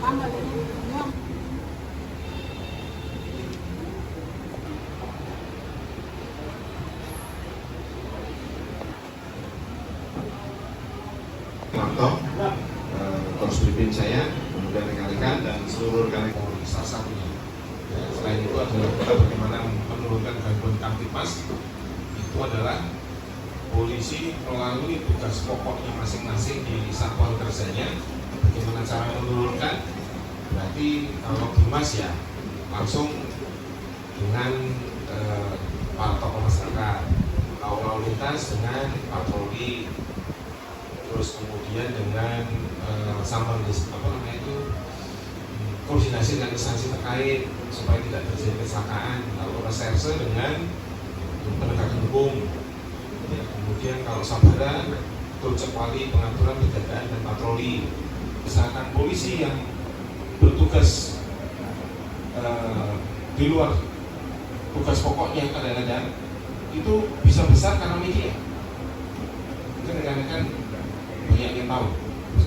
laptop, terus pimpin saya, kemudian rekan-rekan dan seluruh rekan-rekan salah satunya. Selain itu adalah kita bagaimana menurunkan gangguan Kamtipmas, itu adalah polisi melalui tugas pokoknya masing-masing di satuan kerjanya. Bagaimana cara menurunkan? Berarti kalau Dimas ya langsung dengan para tokoh masyarakat, lalu lintas dengan patroli, terus kemudian dengan koordinasi dengan instansi terkait supaya tidak terjadi kecelakaan, lalu reserse dengan penegakan hukum. Ya, kemudian kalau sabara, Wali pengaturan penjagaan dan patroli. Misalkan polisi yang bertugas di luar tugas pokoknya kadang-kadang itu bisa besar karena media. Mungkin rekan-rekan banyak yang tahu.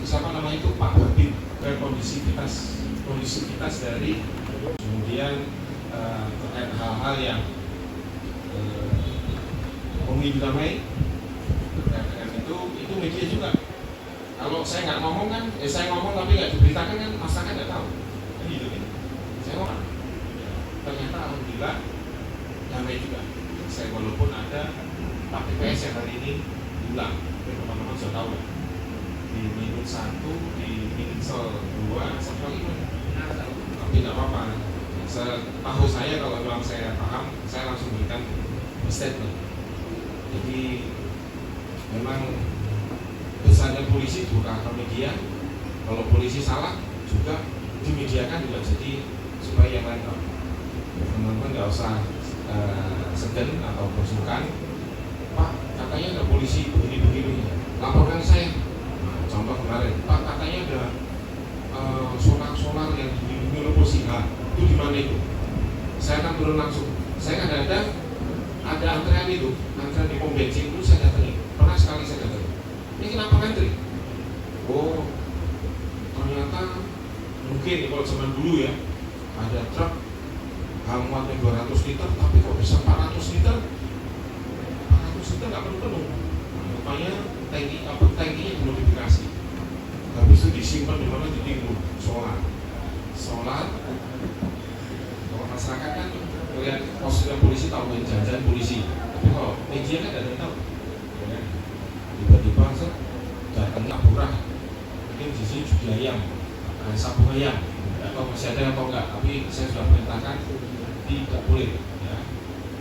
Siapa namanya itu Pak Babin, kondisivitas dari kemudian terkait hal-hal yang pemilu damai itu media juga. Kalau saya nggak ngomong kan, saya ngomong tapi nggak diberitakan kan masyarakat nggak tahu. Jadi gitu kan. Saya ngomong, ternyata alhamdulillah damai juga. Saya walaupun ada Pak TPS yang hari ini diulang, teman-teman sudah tahu ya. Di minut 1, di minut 2, satu lagi tapi tidak apa-apa. Setahu saya kalau memang saya paham, saya langsung berikan statement. Jadi memang besarnya polisi bukan ke media. Kalau polisi salah juga dimediakan juga, jadi supaya yang lain tahu. Teman-teman nggak usah segan atau bersungkan. Pak, katanya ada polisi begini-begini, laporkan saya. Contoh kemarin, Pak katanya ada solar yang dilindungi oleh polisi. Itu di mana itu? Saya akan turun langsung. Saya kadang-kadang ada antrean itu, antrean di pom bensin itu saya datangi. Pernah sekali saya datangi. Ini kenapa ngantri? Oh, ternyata mungkin kalau zaman dulu ya ada truk muatnya 200 liter, tapi kok bisa 400 liter? 400 liter nggak penuh. Rupanya tankinya dimodifikasi. Habis itu disimpan di mana, ditimbun solar. Kalau masyarakat kan melihat posisi polisi tahu yang jalan polisi, tapi kalau media kan tidak tahu. Ya, tiba-tiba datang Kapurah, mungkin di sini juga ayam, sabung ayam, tidak tahu masih ada atau enggak. Tapi saya sudah perintahkan tidak boleh. Ya,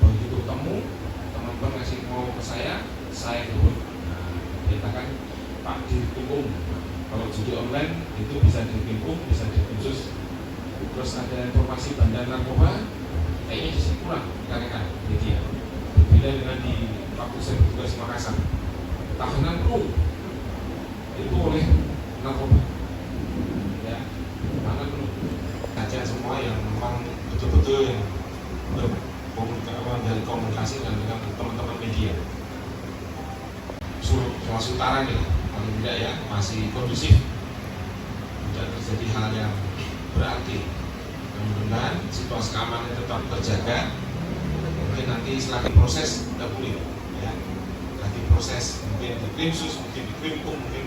begitu temu teman-teman ngasih mau ke saya turun. Perintahkan Pak Dirkrimum, kalau judi online itu bisa Dirkrimum, bisa Dirkrimsus. Terus ada informasi bandar narkoba, kayaknya di sini kurang rekan-rekan media. Berbeda dengan di waktu saya bertugas di Makassar, tahanan penuh itu oleh narkoba. Ya, tahanan penuh. Kajian semua yang memang betul-betul yang dari komunikasi dengan teman-teman media. Sulawesi Utara nih, paling tidak ya masih kondusif, tidak terjadi hal yang berarti. Mudah-mudahan situasi keamanan tetap terjaga. Mungkin nanti setelah proses tidak boleh, ya. Nanti proses mungkin di Krimsus, mungkin di Krimkum, mungkin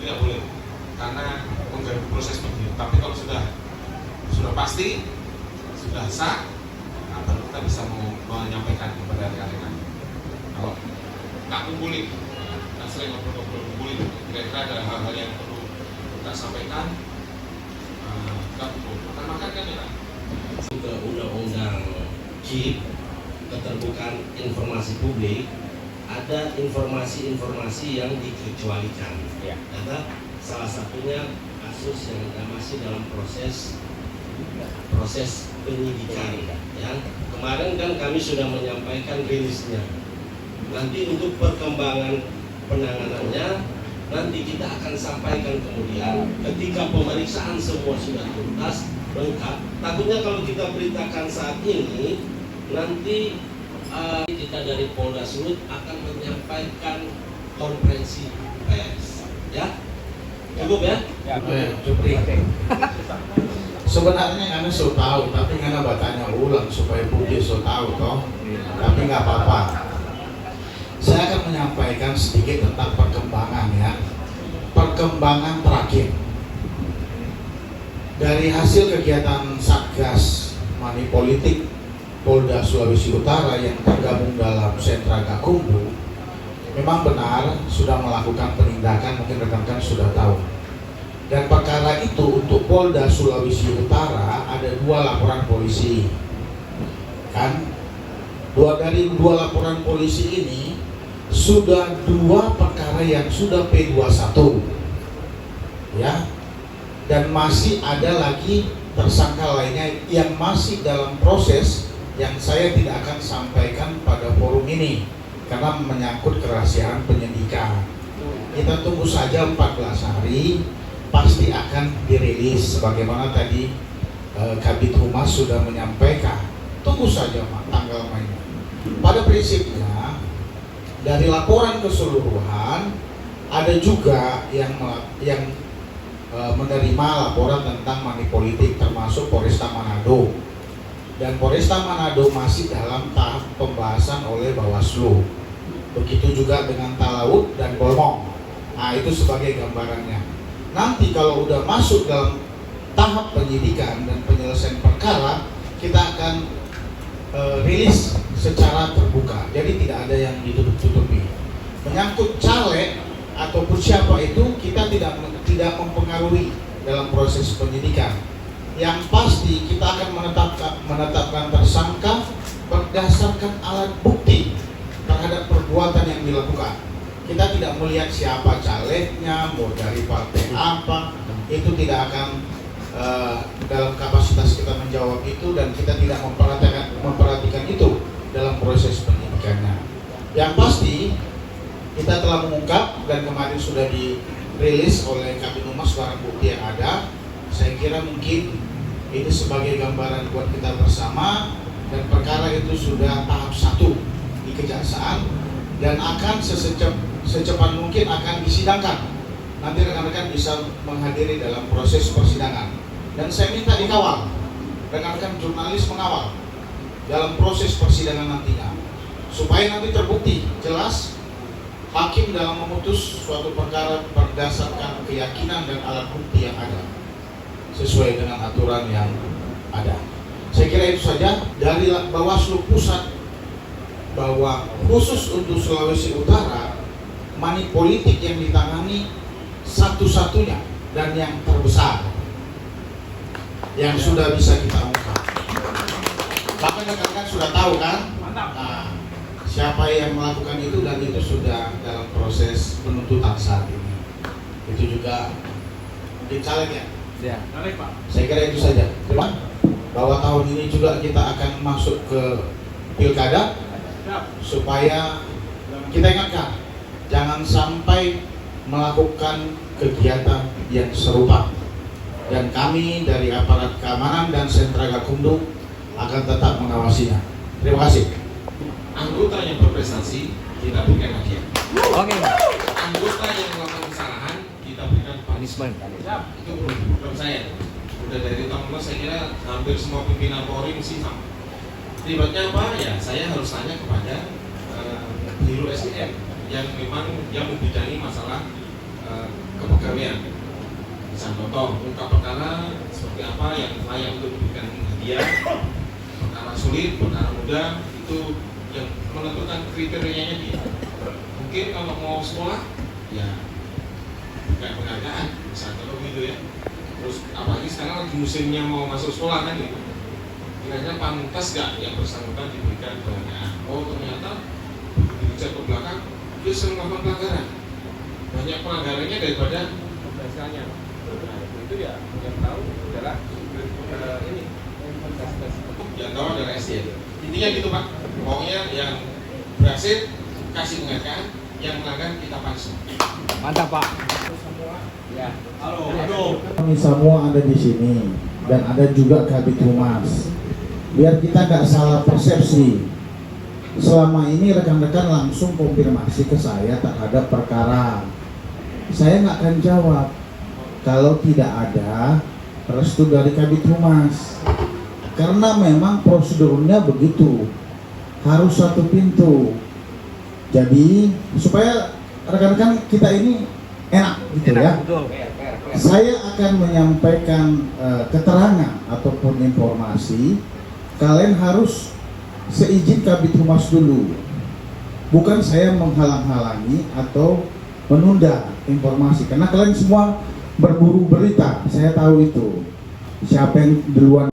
tidak boleh karena mengganggu proses begini. Tapi kalau sudah pasti, sudah sah, nah, baru kita bisa menyampaikan kepada rekan-rekan. Kalau nggak kumpulin, sering ngobrol-ngobrol kumpulin, kira-kira ada hal-hal yang perlu kita sampaikan. Makan kan ya? Ke undang-undang KIP, keterbukaan informasi publik, ada informasi-informasi yang dikecualikan. Ya. Karena salah satunya kasus yang masih dalam proses penyidikan. Ya. Kemarin kan kami sudah menyampaikan rilisnya. Nanti untuk perkembangan penanganannya nanti kita akan sampaikan kemudian ketika pemeriksaan semua sudah tuntas lengkap. Takutnya kalau kita beritakan saat ini, nanti kita dari Polda Sulut akan menyampaikan konferensi pers, ya. Cukup ya? Jupri. Sebenarnya Anda so tahu, tapi Anda bertanya ulang supaya Budi so tahu toh. Tapi nggak apa-apa. Saya akan menyampaikan sedikit tentang perkembangan ya. Perkembangan terakhir dari hasil kegiatan Satgas Money Politik Polda Sulawesi Utara yang tergabung dalam Sentra Gakumdu, memang benar sudah melakukan penindakan, mungkin rekan-rekan sudah tahu. Dan perkara itu untuk Polda Sulawesi Utara ada 2 laporan polisi. Kan? Dari 2 laporan polisi ini sudah 2 perkara yang sudah P21. Ya. Dan masih ada lagi tersangka lainnya yang masih dalam proses yang saya tidak akan sampaikan pada forum ini karena menyangkut kerahasiaan penyidikan. Kita tunggu saja 14 hari, pasti akan dirilis sebagaimana tadi Kabid Humas sudah menyampaikan. Tunggu saja tanggal mainnya. Pada prinsipnya dari laporan keseluruhan ada juga yang menerima laporan tentang money politik termasuk Polresta Manado. Dan Polresta Manado masih dalam tahap pembahasan oleh Bawaslu. Begitu juga dengan Talaut dan Bolmong. Nah, itu sebagai gambarannya. Nanti kalau udah masuk dalam tahap penyidikan dan penyelesaian perkara, kita akan rilis secara terbuka. Jadi tidak ada yang ditutup-tutupi. Menyangkut caleg ataupun siapa itu, kita tidak mempengaruhi dalam proses penyidikan. Yang pasti kita akan menetapkan tersangka berdasarkan alat bukti terhadap perbuatan yang dilakukan. Kita tidak melihat siapa calegnya, mau dari partai apa, itu tidak akan dalam kapasitas kita menjawab itu, dan kita tidak memperhatikan itu dalam proses penyidikannya. Yang pasti kita telah mengungkap dan kemarin sudah dirilis oleh Kabid Humas barang bukti yang ada. Saya kira mungkin ini sebagai gambaran buat kita bersama, dan perkara itu sudah tahap 1 di Kejaksaan dan akan secepat mungkin akan disidangkan. Nanti rekan-rekan bisa menghadiri dalam proses persidangan. Dan saya minta dikawal, rekan-rekan jurnalis mengawal dalam proses persidangan nantinya, supaya nanti terbukti jelas hakim dalam memutus suatu perkara berdasarkan keyakinan dan alat bukti yang ada sesuai dengan aturan yang ada. Saya kira itu saja dari Bawaslu Pusat, bahwa khusus untuk Sulawesi Utara money politik yang ditangani satu-satunya dan yang terbesar yang sudah bisa kita ungkap. Bahkan rekan-rekan sudah tahu kan? Nah, siapa yang melakukan itu, dan itu sudah dalam proses penuntutan saat ini. Itu juga mungkin caleg ya. Ya. Saya kira itu saja. Bahwa tahun ini juga kita akan masuk ke pilkada, supaya kita ingatkan jangan sampai melakukan kegiatan yang serupa. Dan kami dari aparat keamanan dan Sentra Gakumdu akan tetap mengawasinya. Terima kasih. Anggota yang berprestasi kita berikan hadiah. Oke. Anggota yang melakukan kesalahan kita berikan punishment. Itu program saya. Udah dari tahun saya kira hampir semua pimpinan Polri mesti sama. Terlibatnya apa ya? Saya harus tanya kepada Biro SDM yang memang yang membidangi masalah kepegawaian. Contoh, ungkap perkara seperti apa yang layak untuk diberikan hadiah, perkara sulit, perkara mudah, itu yang menentukan kriterianya dia. Mungkin kalau mau sekolah, ya bukan penghargaan, misalnya gitu ya. Terus apalagi sekarang lagi musimnya mau masuk sekolah kan gitu. Kira-kira pantas gak yang bersangkutan diberikan penghargaan? Oh ternyata dicek ke belakang, dia sering melakukan pelanggaran. Banyak pelanggarannya daripada pembahasannya. Nah, itu ya yang tahu adalah ini yang tahu adalah SDM. Intinya gitu Pak. Pokoknya yang berhasil kasih penghargaan, yang melanggar kita pansu. Mantap Pak. Ya. Halo. Kami semua ada di sini dan ada juga Kabid Humas. Biar kita nggak salah persepsi. Selama ini rekan-rekan langsung konfirmasi ke saya terhadap perkara. Saya nggak akan jawab. kalau tidak ada restu dari Kabid Humas. Karena memang prosedurnya begitu, harus satu pintu. Jadi supaya rekan-rekan kita ini enak gitu ya. Betul. Saya akan menyampaikan keterangan ataupun informasi. Kalian harus seizin Kabid Humas dulu. Bukan saya menghalang-halangi atau menunda informasi. Karena kalian semua berburu berita, saya tahu itu. Siapa yang duluan